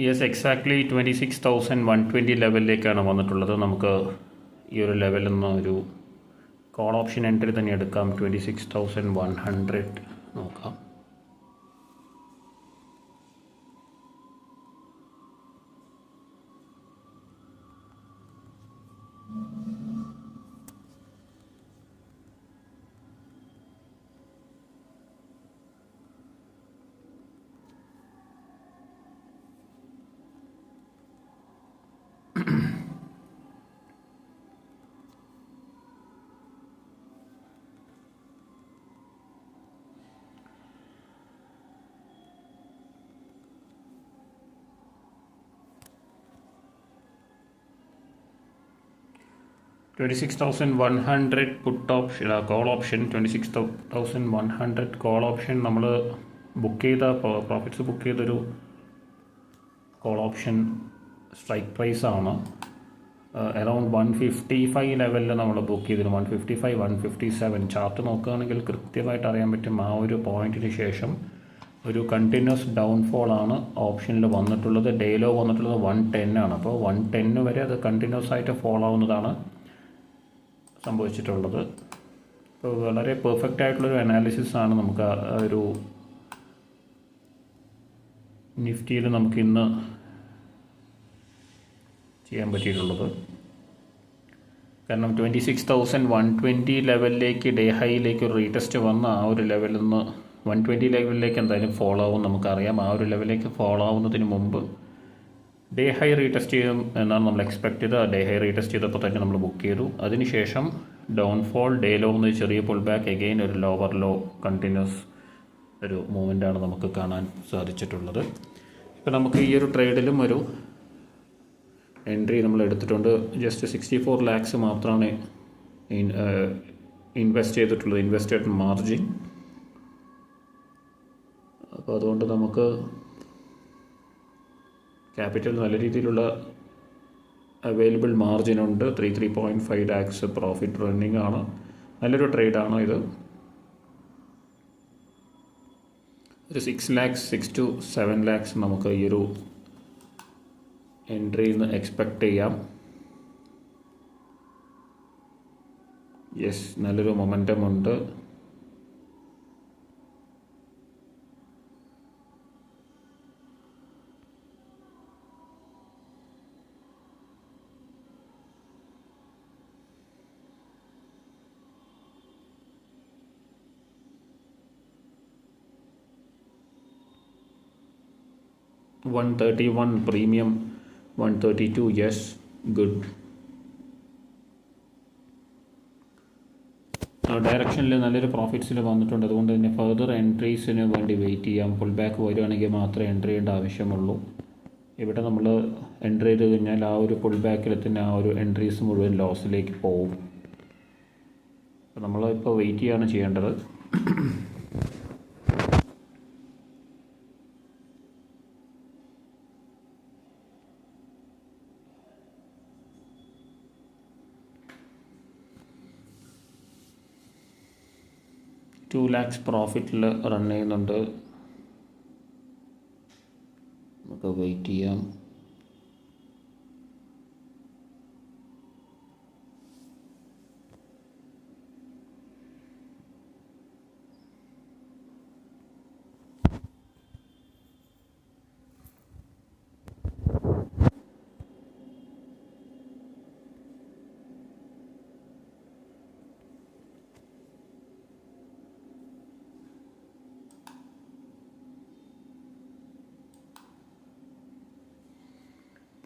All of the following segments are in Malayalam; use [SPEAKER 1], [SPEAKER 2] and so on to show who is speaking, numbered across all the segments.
[SPEAKER 1] യെസ്, എക്സാക്ട്ലി 26,120 ലെവലിലേക്കാണ് വന്നിട്ടുള്ളത്. നമുക്ക് ഈ ഒരു ലെവലിൽ നിന്ന് ഒരു കോൾ ഓപ്ഷൻ എൻട്രി തന്നെ എടുക്കാം. 26,100 നോക്കാം. $26,100 puttu option, call option. 26,100 call option നമ്മൾ ബുക്ക് ചെയ്ത പ്രോഫിറ്റ്സ് ബുക്ക് ചെയ്തൊരു കോൾ ഓപ്ഷൻ സ്ട്രൈക്ക് പ്രൈസ് ആണ്. അറൗണ്ട് 155 ലെവലിൽ നമ്മൾ ബുക്ക് ചെയ്തിരുന്നു. 155, 157 ചാർട്ട് നോക്കുകയാണെങ്കിൽ കൃത്യമായിട്ട് അറിയാൻ പറ്റും. ആ ഒരു പോയിന്റിന് ശേഷം ഒരു കണ്ടിന്യൂസ് ഡൗൺഫോൾ ആണ് ഓപ്ഷനിൽ വന്നിട്ടുള്ളത്. ഡേ ലോ വന്നിട്ടുള്ളത് 110 ആണ്. അപ്പോൾ 110 വരെ അത് കണ്ടിന്യൂസ് ആയിട്ട് ഫോൾ ആവുന്നതാണ് സംഭവിച്ചിട്ടുള്ളത്. ഇപ്പോൾ വളരെ പെർഫെക്റ്റ് ആയിട്ടുള്ളൊരു അനാലിസിസ് ആണ് നമുക്ക് ആ ഒരു നിഫ്റ്റിയിൽ നമുക്ക് ഇന്ന് ചെയ്യാൻ പറ്റിയിട്ടുള്ളത്. കാരണം 26,120 ലെവലിലേക്ക്, ഡേ ഹൈയിലേക്ക് ഒരു റീടെസ്റ്റ് വന്ന് ആ ഒരു ലെവലിൽ നിന്ന് 120 ലെവലിലേക്ക് എന്തായാലും ഫോളോ ആവും നമുക്കറിയാം. ആ ഒരു ലെവലിലേക്ക് ഫോളോ ആവുന്നതിന് മുമ്പ് ഡേ ഹൈ റീടെസ്റ്റ് ചെയ്യും എന്നാണ് നമ്മൾ എക്സ്പെക്ട് ചെയ്തത്. ഡേ ഹൈ റീടെസ്റ്റ് ചെയ്തപ്പോൾ തന്നെ നമ്മൾ ബുക്ക് ചെയ്തു. അതിനുശേഷം ഡൗൺഫോൾ, ഡേ ലോ എന്ന് ചെറിയ പുൾ ബാക്ക്, എഗെയിൻ ഒരു ലോവർ ലോ, കണ്ടിന്യൂസ് ഒരു മൂവ്മെൻ്റാണ് നമുക്ക് കാണാൻ സാധിച്ചിട്ടുള്ളത്. ഇപ്പോൾ നമുക്ക് ഈ ഒരു ട്രേഡിലും ഒരു എൻട്രി നമ്മൾ എടുത്തിട്ടുണ്ട്. ജസ്റ്റ് 64 lakhs മാത്രമാണ് ഇൻവെസ്റ്റ് ചെയ്തിട്ടുള്ളത്, ഇൻവെസ്റ്റഡ് മാർജിൻ. അപ്പോൾ അതുകൊണ്ട് നമുക്ക് ക്യാപിറ്റൽ നല്ല രീതിയിലുള്ള അവൈലബിൾ മാർജിനുണ്ട്. 3.5 lakhs പ്രോഫിറ്റ് റണ്ണിങ് ആണ്. നല്ലൊരു ട്രേഡാണ് ഇത്. ഒരു 6 to 7 lakhs നമുക്ക് ഈ ഒരു എൻട്രിയിൽ നിന്ന് എക്സ്പെക്റ്റ് ചെയ്യാം. യെസ്, നല്ലൊരു മൊമെൻറ്റം ഉണ്ട്. $131 പ്രീമിയം, 132. Yes, good. ഡയറക്ഷനിൽ നല്ലൊരു പ്രോഫിറ്റ്സിൽ വന്നിട്ടുണ്ട്. അതുകൊണ്ട് തന്നെ ഫർദർ എൻട്രീസിന് വേണ്ടി വെയിറ്റ് ചെയ്യാം. പുൾ ബാക്ക് വരുവാണെങ്കിൽ മാത്രമേ എൻട്രി ചെയ്യേണ്ട ആവശ്യമുള്ളൂ. ഇവിടെ നമ്മൾ എൻട്രി ചെയ്ത് കഴിഞ്ഞാൽ ആ ഒരു പുൾ ബാക്കിൽ തന്നെ ആ ഒരു എൻട്രീസ് മുഴുവൻ ലോസിലേക്ക് പോകും. അപ്പോൾ നമ്മളിപ്പോൾ വെയിറ്റ് ചെയ്യാണ് ചെയ്യേണ്ടത്. $2 lakhs പ്രോഫിറ്റിൽ റൺ ചെയ്യുന്നുണ്ട്. നമുക്ക് വെയിറ്റ് ചെയ്യാം.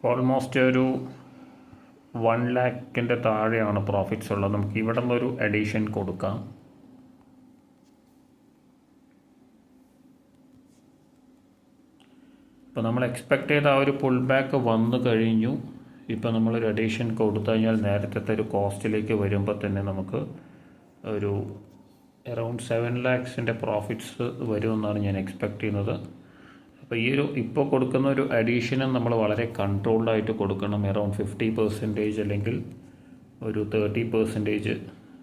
[SPEAKER 1] ഓൾമോസ്റ്റ് ഒരു 1 lakhന്റെ താഴെയാണ് പ്രോഫിറ്റ്സ് ഉള്ളത്. നമുക്ക് ഇവിടെ നിന്നൊരു അഡീഷൻ കൊടുക്കാം. ഇപ്പോൾ നമ്മൾ എക്സ്പെക്റ്റ് ചെയ്ത ആ ഒരു പുൾ ബാക്ക് വന്നു കഴിഞ്ഞു. ഇപ്പോൾ നമ്മളൊരു അഡീഷൻ കൊടുത്തു കഴിഞ്ഞാൽ നേരത്തെ ഒരു കോസ്റ്റിലേക്ക് വരുമ്പോൾ തന്നെ നമുക്ക് ഒരു അറൗണ്ട് 7 lakhsന്റെ പ്രോഫിറ്റ്സ് വരുമെന്നാണ് ഞാൻ എക്സ്പെക്റ്റ് ചെയ്യുന്നത്. അപ്പോൾ ഈ ഒരു ഇപ്പോൾ കൊടുക്കുന്ന ഒരു അഡീഷനും നമ്മൾ വളരെ കൺട്രോൾഡായിട്ട് കൊടുക്കണം. അറൗണ്ട് 50% അല്ലെങ്കിൽ ഒരു 30%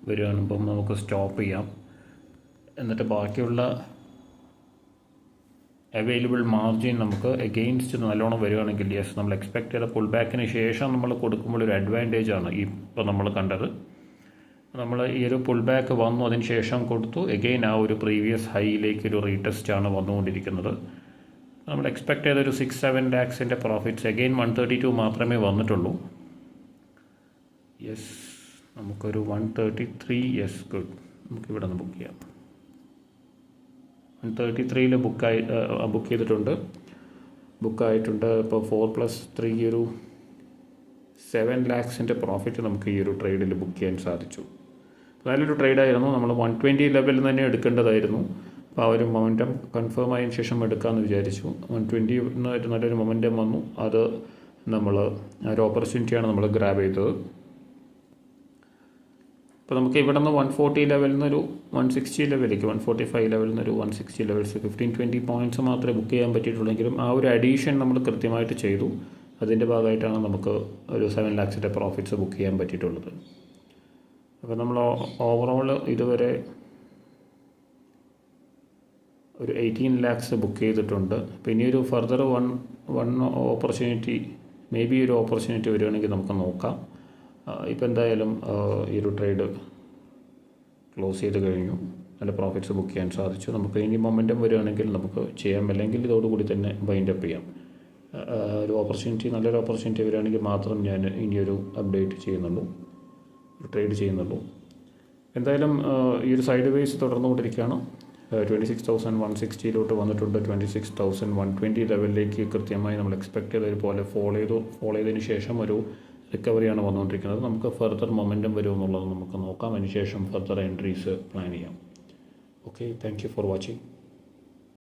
[SPEAKER 1] വരികയാണിപ്പം നമുക്ക് സ്റ്റോപ്പ് ചെയ്യാം. എന്നിട്ട് ബാക്കിയുള്ള അവൈലബിൾ മാർജിൻ നമുക്ക് എഗെയിൻസ്റ്റ് നല്ലോണം വരികയാണെങ്കിൽ യെസ് നമ്മൾ എക്സ്പെക്ട് ചെയ്ത പുൾ ബാക്കിന് ശേഷം നമ്മൾ കൊടുക്കുമ്പോൾ ഒരു അഡ്വാൻറ്റേജ് ആണ് ഇപ്പോൾ നമ്മൾ കണ്ടത്. നമ്മൾ ഈ ഒരു പുൾ ബാക്ക് വന്നു അതിന് ശേഷം കൊടുത്തു എഗെയിൻ ആ ഒരു പ്രീവിയസ് ഹൈയിലേക്ക് ഒരു റീടെസ്റ്റ് ആണ് വന്നുകൊണ്ടിരിക്കുന്നത്. നമ്മൾ എക്സ്പെക്ട് ചെയ്ത ഒരു 6-7 ലാക്സിൻ്റെ പ്രോഫിറ്റ്സ് എഗെയിൻ 132 മാത്രമേ വന്നിട്ടുള്ളൂ. യെസ് നമുക്കൊരു 133 യെസ് ഗുഡ് നമുക്കിവിടെ നിന്ന് ബുക്ക് ചെയ്യാം. 133 ബുക്ക് ചെയ്തിട്ടുണ്ട്, ബുക്കായിട്ടുണ്ട്. ഇപ്പോൾ 4+3 ഒരു 7 ലാക്സിൻ്റെ പ്രോഫിറ്റ് നമുക്ക് ഈ ഒരു ട്രേഡിൽ ബുക്ക് ചെയ്യാൻ സാധിച്ചു. നല്ലൊരു ട്രേഡായിരുന്നു. നമ്മൾ 120 ലെവലിൽ തന്നെ എടുക്കേണ്ടതായിരുന്നു. അപ്പോൾ ആ ഒരു മൊമെൻറ്റം കൺഫേം ആയതിനു ശേഷം എടുക്കാമെന്ന് വിചാരിച്ചു. 120 നല്ലൊരു മൊമെൻറ്റം വന്നു. അത് നമ്മൾ ഒരു ഓപ്പർച്യൂണിറ്റിയാണ് നമ്മൾ ഗ്രാബ് ചെയ്തത്. അപ്പോൾ നമുക്ക് ഇവിടെ നിന്ന് 140 ലെവലിൽ നിന്നൊരു 160 ലെവലിലേക്ക് 145 ലെവലിൽ നിന്നൊരു 160 ലെവൽസ് 15-20 പോയിൻറ്റ്സ് മാത്രമേ ബുക്ക് ചെയ്യാൻ പറ്റിയിട്ടുള്ളെങ്കിലും ആ ഒരു അഡീഷൻ നമ്മൾ കൃത്യമായിട്ട് ചെയ്തു. അതിൻ്റെ ഭാഗമായിട്ടാണ് നമുക്ക് ഒരു 7 ലാക്സിൻ്റെ പ്രോഫിറ്റ്സ് ബുക്ക് ചെയ്യാൻ പറ്റിയിട്ടുള്ളത്. അപ്പോൾ നമ്മൾ ഓവറോൾ ഇതുവരെ ഒരു 18 ലാക്സ് ബുക്ക് ചെയ്തിട്ടുണ്ട്. പിന്നെ ഒരു further one opportunity may be ഒരു ഓപ്പർച്യൂണിറ്റി വരികയാണെങ്കിൽ നമുക്ക് നോക്കാം. ഇപ്പോൾ എന്തായാലും ഈ ഒരു ട്രേഡ് ക്ലോസ് ചെയ്ത് കഴിഞ്ഞു. നല്ല പ്രോഫിറ്റ്സ് ബുക്ക് ചെയ്യാൻ സാധിച്ചു. നമുക്ക് ഇനി മൊമെൻറ്റം വരികയാണെങ്കിൽ നമുക്ക് ചെയ്യാം, അല്ലെങ്കിൽ ഇതോടുകൂടി തന്നെ ബൈൻഡപ്പ് ചെയ്യാം. ഒരു ഓപ്പർച്യൂണിറ്റി നല്ലൊരു ഓപ്പർച്യൂണിറ്റി വരികയാണെങ്കിൽ മാത്രം ഞാൻ ഇനിയൊരു അപ്ഡേറ്റ് ചെയ്യുന്നുള്ളൂ, ട്രേഡ് ചെയ്യുന്നുള്ളൂ. എന്തായാലും ഈ ഒരു സൈഡ് വേസ് തുടർന്നുകൊണ്ടിരിക്കുകയാണ്. 26,160 വന്നിട്ടുണ്ട്. 26,120 ലെവലിലേക്ക് കൃത്യമായി നമ്മൾ എക്സ്പെക്ട് ചെയ്തതുപോലെ ഫോളോ ചെയ്തതിന് ശേഷം ഒരു റിക്കവറിയാണ് വന്നുകൊണ്ടിരിക്കുന്നത്. നമുക്ക് ഫർദർ മൊമെൻറ്റം വരുമെന്നുള്ളത് നമുക്ക് നോക്കാം. അതിന് ശേഷം ഫർദർ എൻട്രീസ് പ്ലാൻ ചെയ്യാം. Okay, thank you for watching.